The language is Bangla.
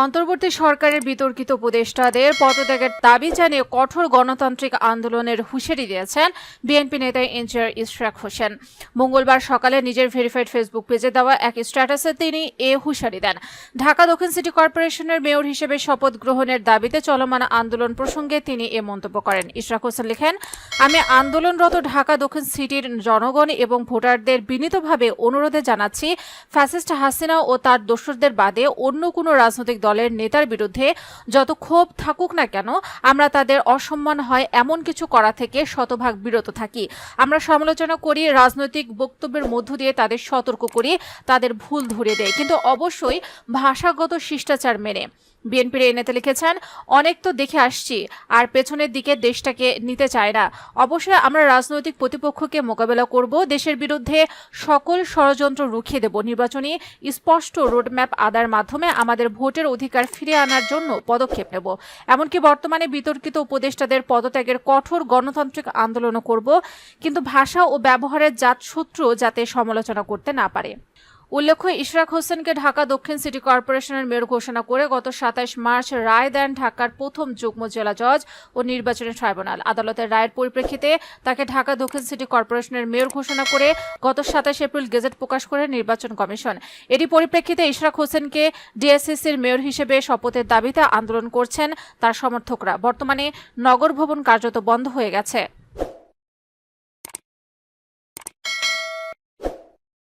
অন্তর্বর্তী সরকারের বিতর্কিত উপদেষ্টাদের পদত্যাগের দাবি জানিয়ে কঠোর গণতান্ত্রিক আন্দোলনের হুঁশিয়ারি দিয়েছেন বিএনপি নেতা ইঞ্জিনিয়ার ইশরাক হোসেন। মঙ্গলবার সকালে নিজের ভেরিফাইড ফেসবুক পেজে দেওয়া এক স্ট্যাটাসে তিনি এ হুঁশিয়ারি দেন। ঢাকা দক্ষিণ সিটি কর্পোরেশনের মেয়র হিসেবে শপথ গ্রহণের দাবিতে চলমান আন্দোলন প্রসঙ্গে তিনি এ মন্তব্য করেন। ইশরাক হোসেন লিখেন, আমি আন্দোলনরত ঢাকা দক্ষিণ সিটির জনগণ এবং ভোটারদের বিনীতভাবে অনুরোধে জানাচ্ছি, ফ্যাসিস্ট হাসিনা ও তার দোসরদের বাদে অন্য কোনো রাজনৈতিক দলের নেতার বিরুদ্ধে যত ক্ষোভ থাকুক না কেন, আমরা তাদের অসম্মান হয় এমন কিছু করা থেকে শতভাগ বিরত থাকি। আমরা সমালোচনা করি, রাজনৈতিক বক্তব্যের মধ্য দিয়ে তাদের সতর্ক করি, তাদের ভুল ধরিয়ে দেয়, কিন্তু অবশ্যই ভাষাগত শিষ্টাচার মেনে। বিএনপির এই নেতা লিখেছেন, অনেক তো দেখে আসছি, আর পেছনের দিকে দেশটাকে নিতে চায় না। অবশ্যই আমরা রাজনৈতিক প্রতিপক্ষকে মোকাবেলা করব, দেশের বিরুদ্ধে সকল ষড়যন্ত্র রুখিয়ে দেব, নির্বাচনী স্পষ্ট রোডম্যাপ আদার মাধ্যমে আমাদের ভোটের অধিকার ফিরিয়ে আনার জন্য পদক্ষেপ নেব। এমনকি বর্তমানে বিতর্কিত উপদেষ্টাদের পদত্যাগের কঠোর গণতান্ত্রিক আন্দোলনও করব, কিন্তু ভাষা ও ব্যবহারের জাতসূত্র যাতে সমালোচনা করতে না পারে। উল্লেখ্য, ইশরাক হোসেনকে ঢাকা দক্ষিণ সিটি কর্পোরেশনের মেয়র ঘোষণা করে গত ২৭ মার্চ রায় দেন ঢাকার প্রথম যুগ্ম জেলা জজ ও নির্বাচনী ট্রাইব্যুনাল। আদালতের রায়ের পরিপ্রেক্ষিতে তাকে ঢাকা দক্ষিণ সিটি কর্পোরেশনের মেয়র ঘোষণা করে গত ২৭ এপ্রিল গেজেট প্রকাশ করে নির্বাচন কমিশন। এরই পরিপ্রেক্ষিতে ইশরাক হোসেনকে ডিএসসিসির মেয়র হিসেবে শপথের দাবিতে আন্দোলন করছেন তার সমর্থকরা। বর্তমানে নগর ভবন কার্যত বন্ধ হয়ে গেছে।